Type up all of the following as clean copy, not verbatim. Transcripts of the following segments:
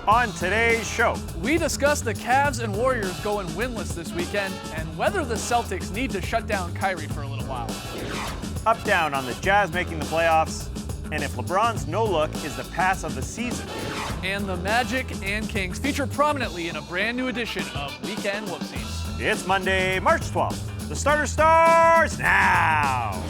On today's show, we discuss the Cavs and Warriors going winless this weekend and whether the Celtics need to shut down Kyrie for a little while. Up down on the Jazz making the playoffs, and if LeBron's no look is the pass of the season. And the Magic and Kings feature prominently in a brand new edition of Weekend Whoopsies. It's Monday, March 12th. The starter starts now.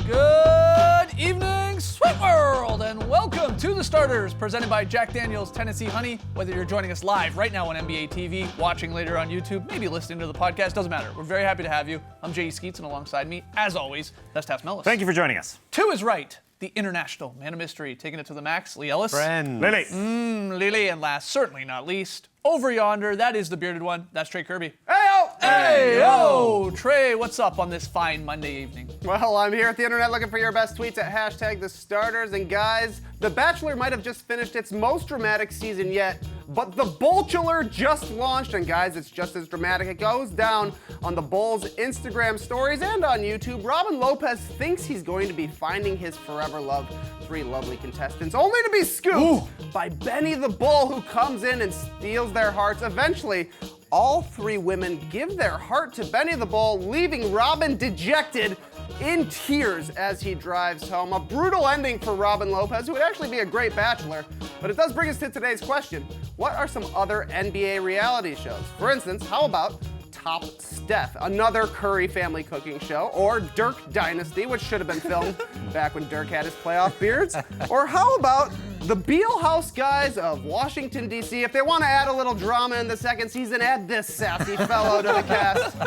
Good evening, Sweet World, and welcome to The Starters, presented by Jack Daniel's Tennessee Honey. Whether you're joining us live right now on NBA TV, watching later on YouTube, maybe listening to the podcast, doesn't matter. We're very happy to have you. I'm J.E. Skeets, and alongside me, as always, that's Tass Mellis. Thank you for joining us. Two is right. The international man of mystery, taking it to the max, Lee Ellis. Friends. Lily. Lily, and last, certainly not least, over yonder, that is the bearded one. That's Trey Kirby. Hey-o! Hey-o! Trey, what's up on this fine Monday evening? Well, I'm here at the internet looking for your best tweets at hashtag The Starters. And guys, The Bachelor might have just finished its most dramatic season yet, but The Bolchular just launched. And guys, it's just as dramatic. It goes down on the Bulls' Instagram stories and on YouTube. Robin Lopez thinks he's going to be finding his forever love. Three lovely contestants, only to be scooped by Benny the Bull, who comes in and steals their hearts. Eventually, all three women give their heart to Benny the Bull, leaving Robin dejected in tears as he drives home. A brutal ending for Robin Lopez, who would actually be a great bachelor. But it does bring us to today's question. What are some other NBA reality shows? For instance, how about Top Steph, another Curry family cooking show, or Dirk Dynasty, which should have been filmed back when Dirk had his playoff beards? Or how about the Beal House guys of Washington, D.C.? If they want to add a little drama in the second season, add this sassy fellow to the cast.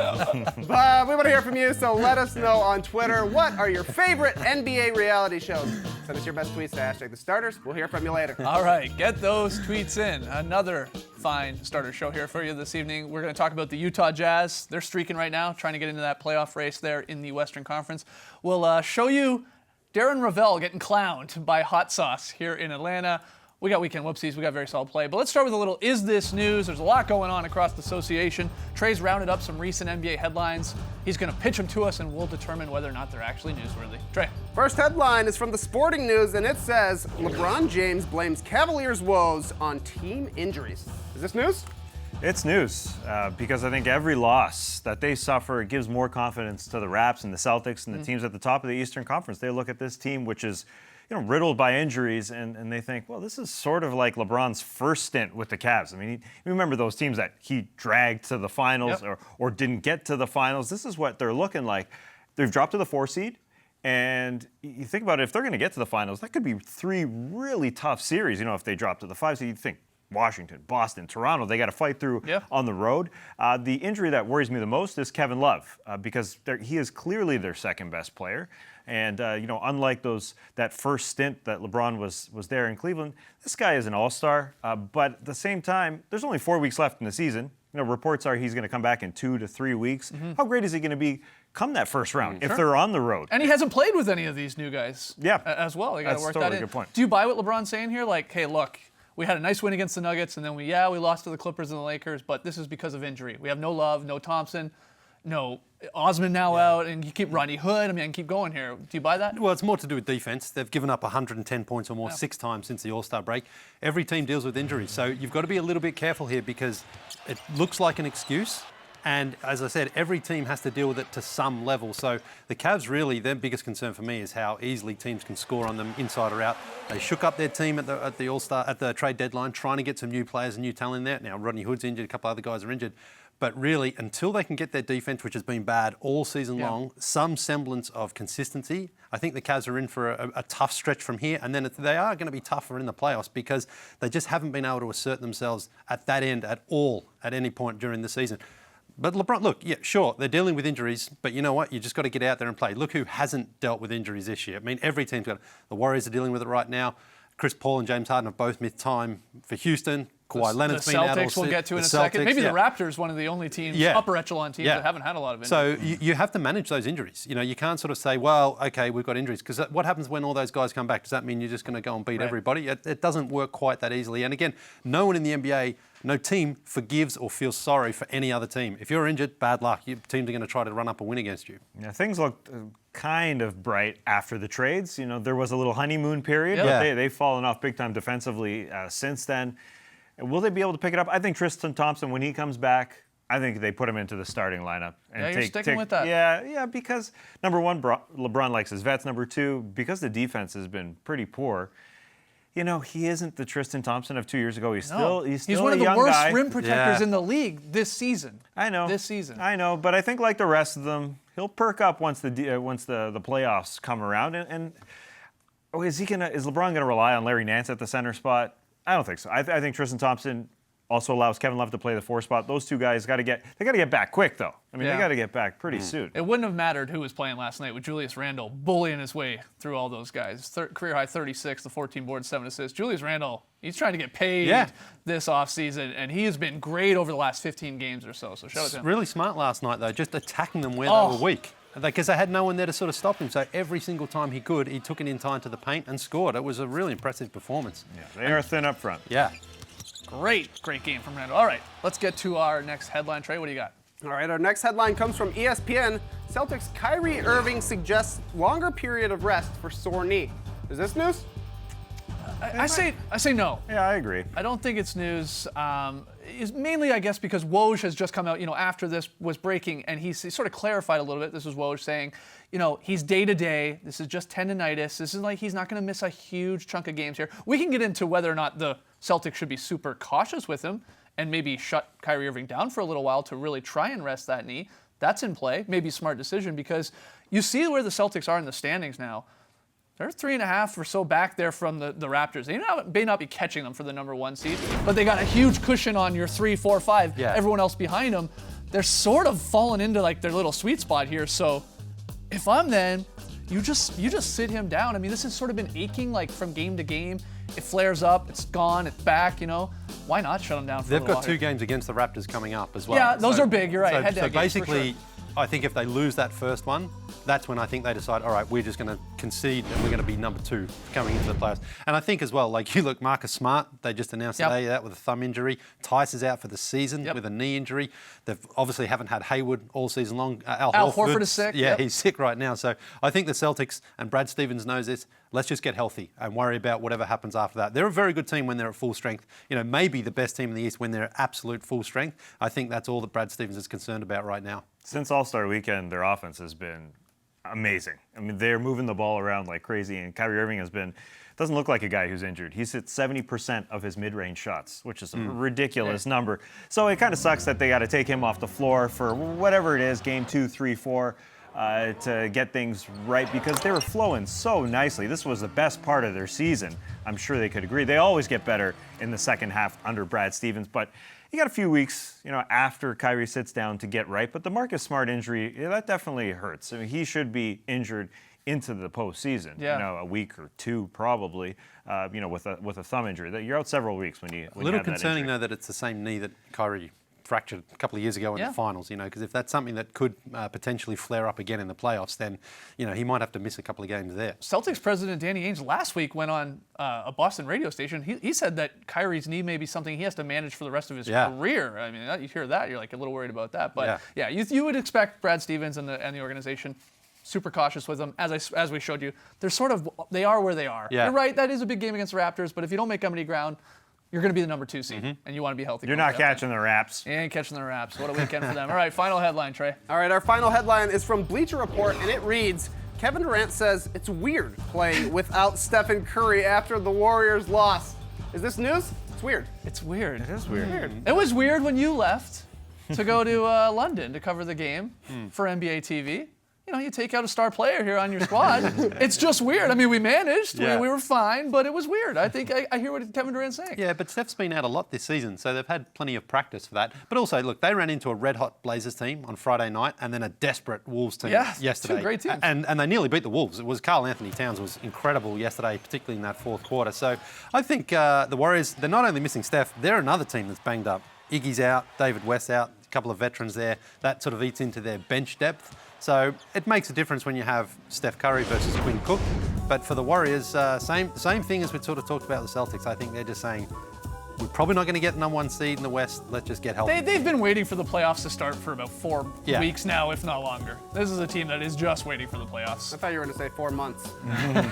But we want to hear from you, so let us know on Twitter. What are your favorite NBA reality shows? Send us your best tweets to hashtag The Starters. We'll hear from you later. All right, get those tweets in. Another fine starter show here for you this evening. We're going to talk about the Utah Jazz. They're streaking right now, trying to get into that playoff race there in the Western Conference. We'll show you Darren Rovell getting clowned by Hot Sauce here in Atlanta. We got Weekend Whoopsies. We got very solid play. But let's start with a little Is This News? There's a lot going on across the association. Trey's rounded up some recent NBA headlines. He's going to pitch them to us, and we'll determine whether or not they're actually newsworthy. Trey. First headline is from the Sporting News, and it says, LeBron James blames Cavaliers' woes on team injuries. Is this news? It's news because I think every loss that they suffer gives more confidence to the Raps and the Celtics and the teams at the top of the Eastern Conference. They look at this team, which is riddled by injuries, and they think, well, this is sort of like LeBron's first stint with the Cavs. I mean, you remember those teams that he dragged to the finals or didn't get to the finals. This is what they're looking like. They've dropped to the 4 seed, and you think about it, if they're going to get to the finals, that could be 3 really tough series. If they drop to the 5 seed, you'd think Washington, Boston, Toronto, they got to fight through on the road. The injury that worries me the most is Kevin Love because he is clearly their second best player. And, unlike that first stint that LeBron was there in Cleveland, this guy is an all-star. But at the same time, there's only 4 weeks left in the season. Reports are he's going to come back in 2 to 3 weeks. How great is he going to be come that first round if they're on the road? And he hasn't played with any of these new guys as well. They got to work totally that in. Good point. Do you buy what LeBron's saying here? Like, hey, look, we had a nice win against the Nuggets, and then we lost to the Clippers and the Lakers, but this is because of injury. We have no Love, no Thompson, no Osman now out, and you keep Rodney Hood. I mean, I can keep going here. Do you buy that? Well, it's more to do with defense. They've given up 110 points or more 6 times since the All-Star break. Every team deals with injuries, so you've got to be a little bit careful here because it looks like an excuse. And as I said, every team has to deal with it to some level. So the Cavs really, their biggest concern for me is how easily teams can score on them inside or out. They shook up their team at the trade deadline, trying to get some new players and new talent in there. Now Rodney Hood's injured, a couple other guys are injured. But really, until they can get their defense, which has been bad all season long, some semblance of consistency, I think the Cavs are in for a tough stretch from here. And then they are going to be tougher in the playoffs because they just haven't been able to assert themselves at that end at all at any point during the season. But LeBron, look, yeah, sure, they're dealing with injuries, but you know what? You just got to get out there and play. Look who hasn't dealt with injuries this year. I mean, every team's got it. The Warriors are dealing with it right now. Chris Paul and James Harden have both missed time for Houston. Kawhi Leonard's the been out all Celtics we'll season. get to in The a second. Celtics, Maybe yeah. the Raptors, one of the only teams, Yeah. upper echelon teams that haven't had a lot of injuries. So you have to manage those injuries. You know, you can't sort of say, well, okay, we've got injuries. Because what happens when all those guys come back? Does that mean you're just going to go and beat Right. everybody? It doesn't work quite that easily. And again, no one in the NBA, no team forgives or feels sorry for any other team. If you're injured, bad luck. Your teams are going to try to run up a win against you. Yeah, things looked kind of bright after the trades. You know, there was a little honeymoon period, Yeah. but they've fallen off big time defensively since then. Will they be able to pick it up? I think Tristan Thompson, when he comes back, I think they put him into the starting lineup. And Yeah, you're sticking with that. Yeah, because number one, LeBron likes his vets. Number two, because the defense has been pretty poor. You know, he isn't the Tristan Thompson of 2 years ago. He's still He's a one of the young worst guy. rim protectors Yeah. in the league this season. I know. This season. I know, but I think like the rest of them, he'll perk up once the playoffs come around. And is LeBron gonna rely on Larry Nance at the center spot? I don't think so. I think Tristan Thompson also allows Kevin Love to play the 4 spot. Those two guys got to get back quick though. I mean, Yeah. they got to get back pretty soon. It wouldn't have mattered who was playing last night with Julius Randle bullying his way through all those guys. Career high 36, the 14 boards, 7 assists. Julius Randle, he's trying to get paid Yeah. this offseason, and he has been great over the last 15 games or so. So shout out to him. Really smart last night, though, just attacking them where Oh. they were weak. Because they had no one there to sort of stop him. So every single time he could, he took it in time to the paint and scored. It was a really impressive performance. Yeah, they are thin up front. Yeah. Great game from Randle. All right, let's get to our next headline. Trey, what do you got? All right, our next headline comes from ESPN. Celtics Kyrie Irving suggests longer period of rest for sore knee. Is this news? I say no. Yeah, I agree. I don't think it's news. Is mainly, I guess, because Woj has just come out, after this was breaking, and he sort of clarified a little bit. This was Woj saying, he's day to day. This is just tendonitis. This is like he's not going to miss a huge chunk of games here. We can get into whether or not the Celtics should be super cautious with him and maybe shut Kyrie Irving down for a little while to really try and rest that knee. That's in play. Maybe a smart decision because you see where the Celtics are in the standings now. They're 3.5 or so back there from the Raptors. They may not be catching them for the number 1 seed, but they got a huge cushion on your 3, 4, 5. Yeah. Everyone else behind them. They're sort of falling into like their little sweet spot here. So if I'm them, you just sit him down. I mean, this has sort of been aching like from game to game. It flares up, it's gone, it's back. Why not shut him down for a They've little got while 2 here? games against the Raptors coming up as well. Yeah, those are big. You're right. So Head-to-head games, for basically, sure. I think if they lose that first one, that's when I think they decide, all right, we're just going to concede and we're going to be number 2 coming into the playoffs. And I think as well, like you look, Marcus Smart, they just announced Yep. today that with a thumb injury. Tice is out for the season Yep. with a knee injury. They've obviously haven't had Hayward all season long. Al Horford is sick, Yeah, yep. he's sick right now. So I think the Celtics and Brad Stevens knows this. Let's just get healthy and worry about whatever happens after that. They're a very good team when they're at full strength. Maybe the best team in the East when they're at absolute full strength. I think that's all that Brad Stevens is concerned about right now. Since All-Star Weekend, their offense has been amazing. I mean, they're moving the ball around like crazy, and Kyrie Irving doesn't look like a guy who's injured. He's hit 70% of his mid-range shots, which is a ridiculous number. So it kind of sucks that they got to take him off the floor for whatever it is, game 2, 3, 4, to get things right because they were flowing so nicely. This was the best part of their season. I'm sure they could agree. They always get better in the second half under Brad Stevens, but you got a few weeks, after Kyrie sits down to get right. But the Marcus Smart injury, that definitely hurts. I mean, he should be injured into the postseason. Yeah. A week or 2 probably. With a thumb injury. That you're out several weeks when you. A little have that concerning, injury. though, that it's the same knee that Kyrie fractured a couple of years ago in Yeah. the finals, because if that's something that could potentially flare up again in the playoffs, then, he might have to miss a couple of games there. Celtics president Danny Ainge last week went on a Boston radio station. He said that Kyrie's knee may be something he has to manage for the rest of his Yeah. career. I mean, you hear that, you're like a little worried about that. But Yeah. you would expect Brad Stevens and the organization super cautious with them. As we showed you, they are where they are. Yeah. You're right. That is a big game against the Raptors. But if you don't make any ground, you're going to be the number 2 seed, and you want to be healthy. You're going not to that catching the Raps. thing. You ain't catching the Raps. What a weekend for them. All right, final headline, Trey. All right, our final headline is from Bleacher Report, and it reads, Kevin Durant says it's weird playing without Stephen Curry after the Warriors lost. Is this news? It's weird. It's weird. It is weird. It was weird when you left to go to London to cover the game for NBA TV. you take out a star player here on your squad. It's just weird. I mean, we managed. Yeah. We were fine, but it was weird. I think I hear what Kevin Durant's saying. Yeah, but Steph's been out a lot this season, so they've had plenty of practice for that. But also, look, they ran into a red-hot Blazers team on Friday night and then a desperate Wolves team yesterday. Two great teams. And they nearly beat the Wolves. It was Karl Anthony Towns was incredible yesterday, particularly in that fourth quarter. So I think the Warriors, they're not only missing Steph, they're another team that's banged up. Iggy's out, David West out, a couple of veterans there. That sort of eats into their bench depth. So it makes a difference when you have Steph Curry versus Quinn Cook. But for the Warriors, same thing as we sort of talked about the Celtics. I think they're just saying, we're probably not going to get the number one seed in the West. Let's just get healthy. They've been waiting for the playoffs to start for about 4 Yeah. weeks now, if not longer. This is a team that is just waiting for the playoffs. I thought you were going to say 4 months.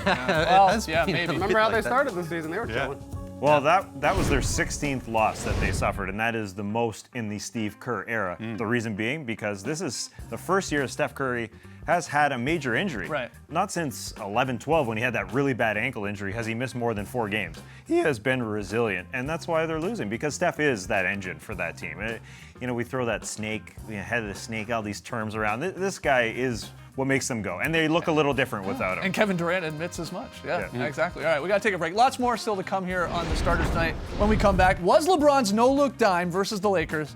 Well, has yeah, been a maybe. bit Remember how like they that. started the season? They were Yeah. chilling. Well, that was their 16th loss that they suffered, and that is the most in the Steve Kerr era. The reason being because this is the first year Steph Curry has had a major injury. Right. Not since 11-12 when he had that really bad ankle injury has he missed more than 4 games. He has been resilient, and that's why they're losing, because Steph is that engine for that team. We throw that snake, head of the snake, all these terms around. This guy is what makes them go, and they look a little different without him. And Kevin Durant admits as much. Yeah, Yeah. exactly. All right, we got to take a break. Lots more still to come here on the starters tonight. When we come back, was LeBron's no-look dime versus the Lakers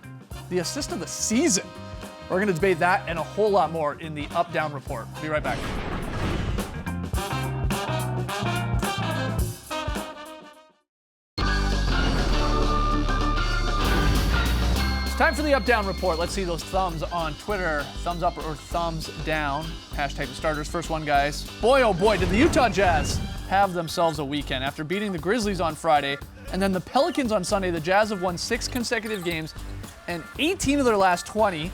the assist of the season? We're going to debate that and a whole lot more in the Up-Down Report. Be right back. Time for the Up-Down Report. Let's see those thumbs on Twitter. Thumbs up or thumbs down. Hashtag the starters. First one, guys. Boy, oh boy, did the Utah Jazz have themselves a weekend. After beating the Grizzlies on Friday and then the Pelicans on Sunday, the Jazz have won 6 consecutive games and 18 of their last 20.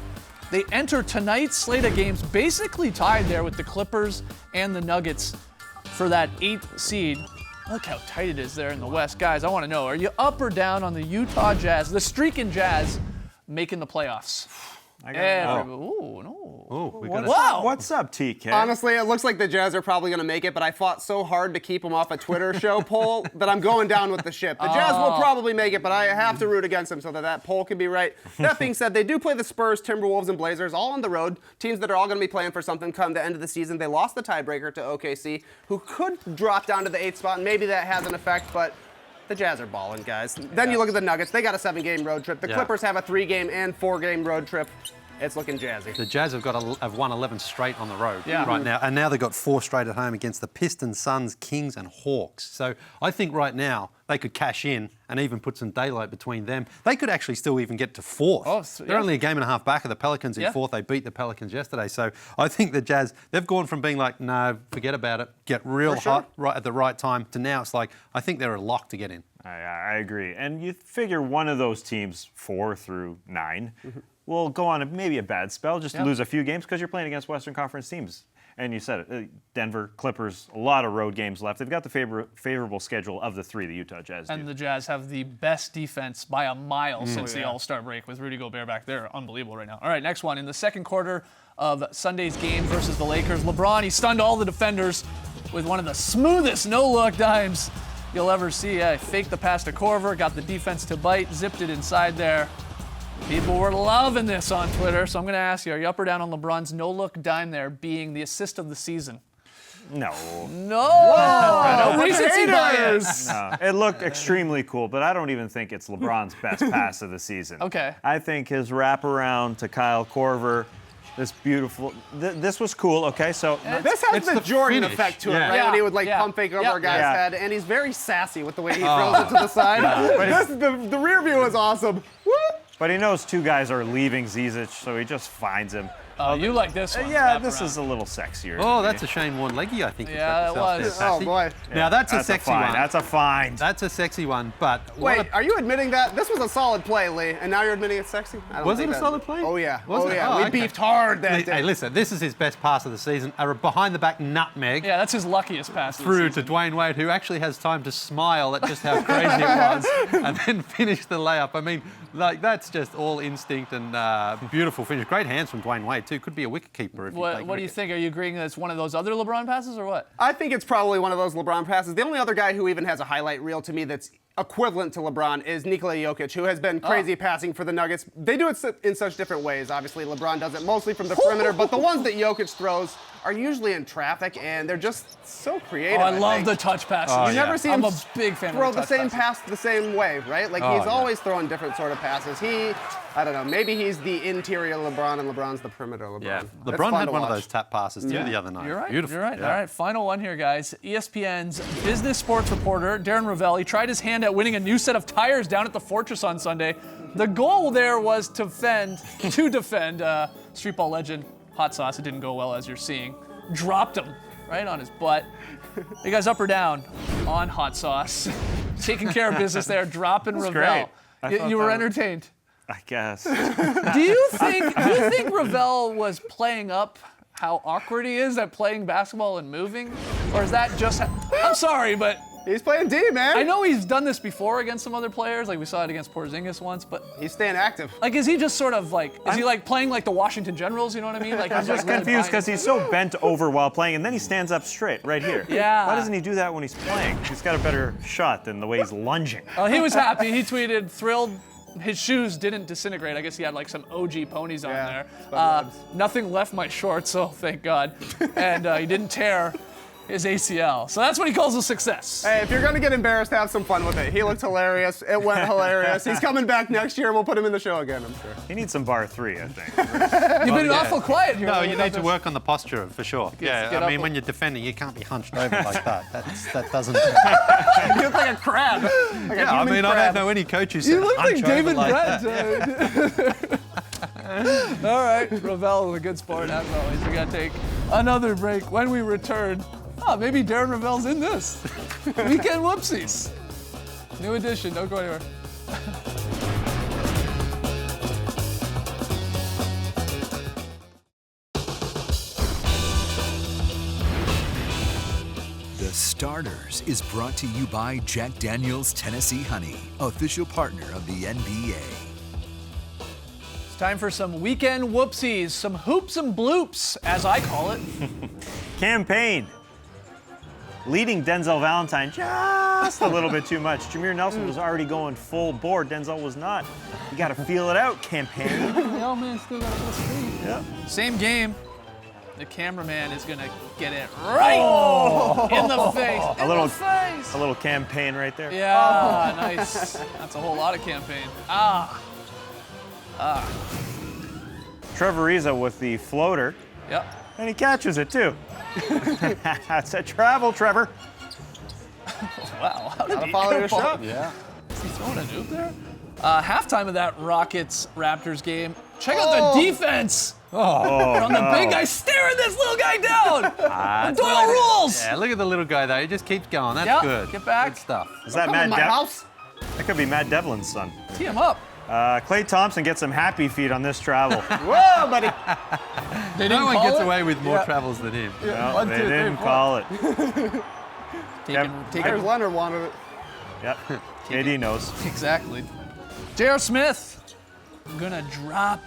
They enter tonight's slate of games basically tied there with the Clippers and the Nuggets for that 8th seed. Look how tight it is there in the West. Guys, I want to know, are you up or down on the Utah Jazz, the streaking Jazz, making the playoffs? Ooh, no. Oh, we got Wow. What's up, TK? Honestly, it looks like the Jazz are probably going to make it, but I fought so hard to keep them off a Twitter show poll that I'm going down with the ship. The Jazz will probably make it, but I have to root against them so that poll can be right. That being said, they do play the Spurs, Timberwolves, and Blazers all on the road, teams that are all going to be playing for something come the end of the season. They lost the tiebreaker to OKC, who could drop down to the 8th spot, and maybe that has an effect, but the Jazz are balling, guys. Then you look at the Nuggets. They got a 7-game road trip. The Yeah. Clippers have a 3-game and 4-game road trip. It's looking jazzy. The Jazz have won 11 straight on the road Yeah. right now, and now they've got 4 straight at home against the Pistons, Suns, Kings, and Hawks. So I think right now they could cash in and even put some daylight between them. They could actually still even get to 4th. Oh, They're only a game and a half back of the Pelicans in Yeah. 4th. They beat the Pelicans yesterday. So I think the Jazz, they've gone from being like, no, forget about it, get real For sure. hot right at the right time, to now it's like, I think they're a lock to get in. I agree. And you figure one of those teams, 4 through 9, will go on maybe a bad spell, just lose a few games because you're playing against Western Conference teams. And you said it, Denver, Clippers, a lot of road games left. They've got the favorable schedule of the 3 the Utah Jazz And do. the Jazz have the best defense by a mile since the All-Star break with Rudy Gobert back there. Unbelievable right now. All right, next one. In the second quarter of Sunday's game versus the Lakers, LeBron, he stunned all the defenders with one of the smoothest no-look dimes you'll ever see. Faked the pass to Korver, got the defense to bite, zipped it inside there. People were loving this on Twitter, so I'm going to ask you, are you up or down on LeBron's no-look dime there being the assist of the season? No. No recency bias. It looked extremely cool, but I don't even think it's LeBron's best pass of the season. Okay. I think his wraparound to Kyle Korver, this beautiful, this was cool, okay? So This has It's the the Jordan finish. effect to it, Yeah. right? Yeah. When he would like Yeah. pump fake over Yeah. a guy's Yeah. head, and he's very sassy with the way he throws it to the side. The rear view is awesome. Whoop. but he knows 2 guys are leaving Zizic, so he just finds him. Oh, you like this one? Yeah, wrap this around. is a little sexier. Oh, to that's me. a Shane Warne leggy, I think. Yeah, it was. Oh, boy. Now that's a That's sexy fine. one. That's a fine. That's a sexy one, but Wait, are you admitting that? This was a solid play, Lee, and now you're admitting it's sexy? I don't Was think it a that- solid play? Oh, yeah. Was oh, it? yeah. Oh, We okay. beefed hard that day. Hey, listen, this is his best pass of the season. A behind-the-back nutmeg Yeah, that's his luckiest pass. of the through season. to Dwayne Wade, who actually has time to smile at just how crazy it was, and then finish the layup. I mean, like that's just all instinct and beautiful finish. Great hands from Dwayne Wade too. Could be a wicketkeeper if you play What do you cricket. think? Are you agreeing that it's one of those other LeBron passes or what? I think it's probably one of those LeBron passes. The only other guy who even has a highlight reel to me that's equivalent to LeBron is Nikola Jokic, who has been crazy passing for the Nuggets. They do it in such different ways. Obviously, LeBron does it mostly from the perimeter, but the ones that Jokic throws are usually in traffic, and they're just so creative. I love think. the touch passes. You never see him I'm a big fan throw of the the touch same passes. pass the same way, right? Like he's always throwing different sort of passes. I don't know, maybe he's the interior LeBron and LeBron's the perimeter LeBron. Yeah, That's LeBron fun had to one of watch. those tap passes too the other night. You're right. Beautiful. You're right. Yeah. All right. Final one here, guys. ESPN's business sports reporter, Darren Ravelli, tried his hand at winning a new set of tires down at the Fortress on Sunday. The goal there was to defend streetball legend Hot Sauce. It didn't go well, as you're seeing. Dropped him right on his butt. You guys up or down on Hot Sauce? Taking care of business there, dropping Ravel. great. I You thought were that was- entertained. I guess. Do you think Ravel was playing up how awkward he is at playing basketball and moving? Or is that just I'm sorry, but He's playing D, man. I know he's done this before against some other players, like we saw it against Porzingis once, but He's staying active. like is he just sort of like is he like playing like the Washington Generals, you know what I mean? Like I'm just confused because he's so bent over while playing, and then he stands up straight right here. Yeah. Why doesn't he do that when he's playing? He's got a better shot than the way he's lunging. He was happy. He tweeted, thrilled. His shoes didn't disintegrate. I guess he had like some OG ponies on Yeah, there. spun ribs. Nothing left my shorts, so thank God. And he didn't tear his ACL. So that's what he calls a success. Hey, if you're gonna get embarrassed, have some fun with it. He looked hilarious. It went hilarious. He's coming back next year. We'll put him in the show again, I'm sure. He needs some bar 3, I think. You've been yeah. awful quiet here. No, lately you about need to this. work on the posture for sure. get Yeah, up I mean, a- when you're defending, you can't be hunched over like that. That doesn't. You look like a crab. Like a Yeah, I human mean, I crab. don't know any coaches. You that look like hunch over David like Brent. All right, Ravel is a good sport as always. We gotta take another break. When we return, maybe Darren Ravel's in this. Weekend Whoopsies. New edition. Don't go anywhere. The Starters is brought to you by Jack Daniel's Tennessee Honey, official partner of the NBA. It's time for some weekend whoopsies, some hoops and bloops, as I call it. Campaign. Leading Denzel Valentine just a little bit too much. Jameer Nelson was already going full board. Denzel was not. You got to feel it out, campaign. Oh man, still got a little speed. Yeah. Same game. The cameraman is gonna get it right in the face. In little- the face. A little campaign right there. Yeah, nice. That's a whole lot of campaign. Trevor Ariza with the floater, Yep. and he catches it too. That's a travel, Trevor. Wow. How did Gotta follow your shot. Yeah. Is he throwing a nuke there? Halftime of that Rockets-Raptors game. Check out the defense. From the big guy staring this little guy down. Doyle rules. Yeah, look at the little guy though. He just keeps going. That's Yeah, good. get back. Good stuff. Is that Come in Matt my Devlin? house. That could be Matt Devlin's son. Tee him up. Klay Thompson gets some happy feet on this travel. Whoa, buddy. They No didn't one call gets it? away with more travels than him. No, 1, they 2, 3, didn't 4. call it. Taking Myers Leonard wanted it. Yep. KD knows. Exactly. J.R. Smith gonna drop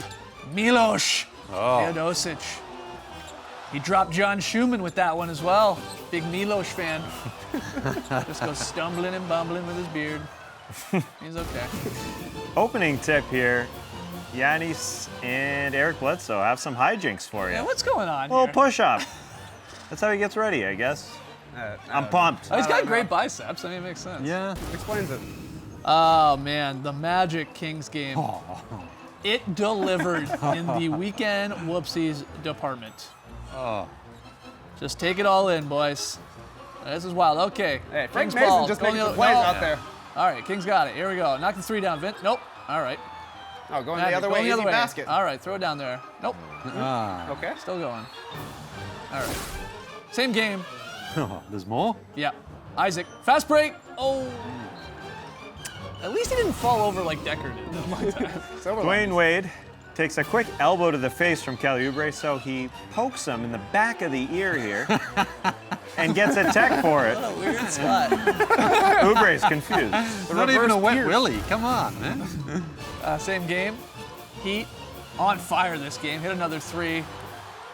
Milos Teodosic. He dropped John Schumann with that one as well. Big Milos fan. Just goes stumbling and bumbling with his beard. He's okay. Opening tip here. Giannis and Eric Bledsoe have some hijinks for Yeah, you. what's going on Little here? push-up. That's how he gets ready, I guess. I'm pumped. Oh, he's got great biceps. I mean, it makes sense. Yeah. Explains it. Oh, man. The Magic Kings game. It delivered in the weekend whoopsies department. Just take it all in, boys. This is wild. Okay. Hey, Frank Kings Mason ball. just Going making the some other- plays no. out there. All right, Kings got it. Here we go. Knock the 3 down, Vint. Nope. All right. Oh, going Magic, the other going way, the other easy way. basket. All right, throw it down there. Nope. Okay. Still going. All right. Same game. There's more. Yeah. Isaac. Fast break. Oh. At least he didn't fall over like Decker did. Dwayne Wade takes a quick elbow to the face from Kelly Oubre, so he pokes him in the back of the ear here and gets a tech for it. Weird spot. Oubre's confused. It's not even a wet willy. Come on, man. Same game. Heat on fire this game. Hit another 3.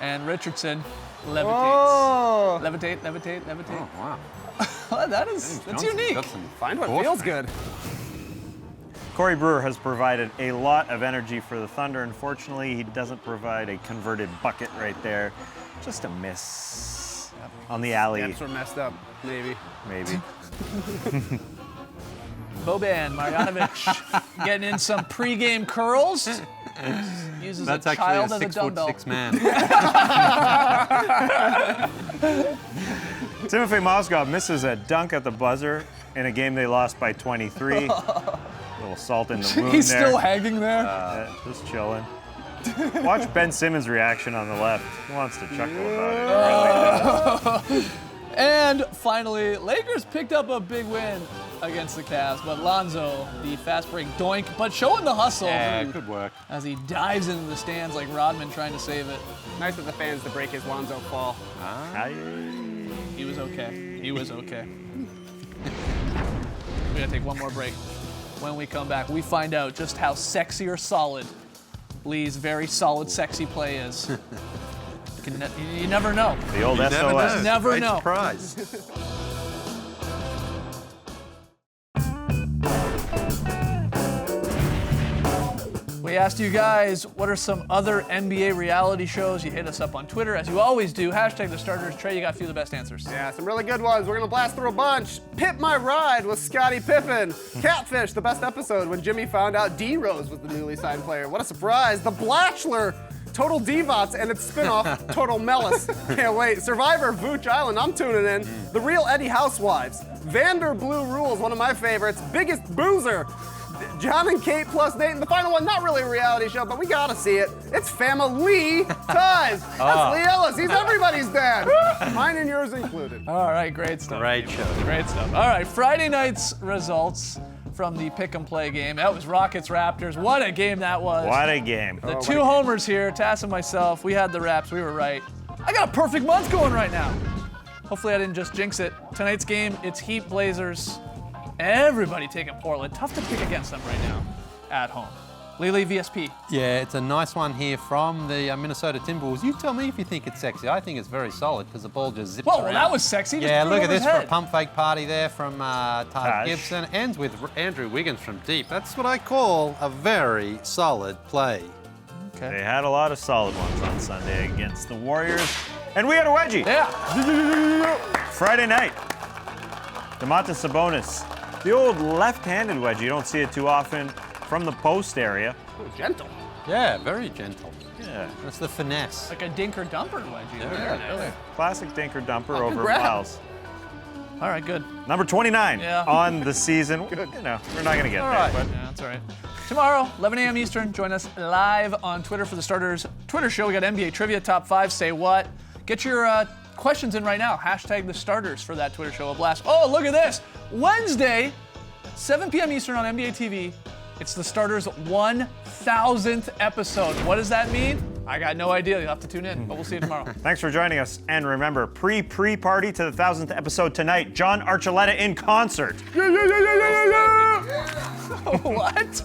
And Richardson levitates. Oh. Levitate, levitate, levitate. Oh, wow. Well, that's unique. Got some Find what force feels strength. good. Corey Brewer has provided a lot of energy for the Thunder. Unfortunately, he doesn't provide a converted bucket right there. Just a miss on the alley, Steps were messed up, maybe. maybe. Boban Marjanovic getting in some pregame curls. Uses That's a actually child a as a dumbbell. 6'6" man. Timofey Mozgov misses a dunk at the buzzer in a game they lost by 23. Little salt in the wound He's there. still hanging there. Just chilling. Watch Ben Simmons' reaction on the left. He wants to chuckle about it. Really. And finally, Lakers picked up a big win against the Cavs, but Lonzo, the fast break doink, but showing the hustle Yeah, good work. as he dives into the stands like Rodman trying to save it. Nice of the fans to break his Lonzo fall. He was okay. He was okay. We gotta take one more break. When we come back, we find out just how sexy or solid Lee's very solid, sexy play is. You never know. The old You never SOS. know. Never Great know. surprise. We asked you guys, what are some other NBA reality shows? You hit us up on Twitter, as you always do. Hashtag the starters. Trey, you got a few of the best answers. Yeah, some really good ones. We're gonna blast through a bunch. Pip My Ride with Scottie Pippen. Catfish, the best episode when Jimmy found out D Rose was the newly signed player. What a surprise. The Bachelor, Total Divots and its spinoff, Total Mellis. Can't wait. Survivor, Vooch Island, I'm tuning in. The Real Eddie Housewives. Vander Blue Rules, one of my favorites. Biggest Boozer. John and Kate plus Nate. And the final one, not really a reality show, but we gotta see it. It's Family Ties. That's Lee Ellis. He's everybody's dad. Mine and yours included. All right, great stuff. Great show. Great stuff. All right, Friday night's results from the pick and play game. That was Rockets Raptors. What a game that was. What a game. The two homers here, Tass and myself, we had the Raps. We were right. I got a perfect month going right now. Hopefully I didn't just jinx it. Tonight's game, it's Heat Blazers. Everybody taking Portland. Tough to pick against them right now at home. Lily VSP. Yeah, it's a nice one here from the Minnesota Timberwolves. You tell me if you think it's sexy. I think it's very solid because the ball just zips Whoa, around. well, that was sexy. Just Yeah, threw it look at over his this for a head. pump fake party there from Taj Taj. Gibson. Ends with Andrew Wiggins from deep. That's what I call a very solid play. They had a lot of solid ones on Sunday against the Warriors. And we had a wedgie. Yeah. Friday night. Domantas Sabonis. The old left-handed wedgie. You don't see it too often from the post area. Oh, gentle. Yeah, very gentle. Yeah. That's the finesse. Like a dinker dumper wedgie. Yeah, Very nice. Classic Dinker Dumper over grab. Miles. All right, good. Number 29 Yeah. on the season. You know, we're not going to get All there, right. but Yeah, that's all right. Tomorrow, 11 a.m. Eastern, join us live on Twitter for the starters Twitter show. We got NBA Trivia Top 5, Say What. Get your questions in right now. Hashtag the starters for that Twitter show. A blast. Oh, look at this. Wednesday, 7 p.m. Eastern on NBA TV. It's the starters' 1,000th episode. What does that mean? I got no idea. You'll have to tune in, but we'll see you tomorrow. thanks for joining us. And remember, pre-party to the 1,000th episode tonight. John Archuleta in concert. What?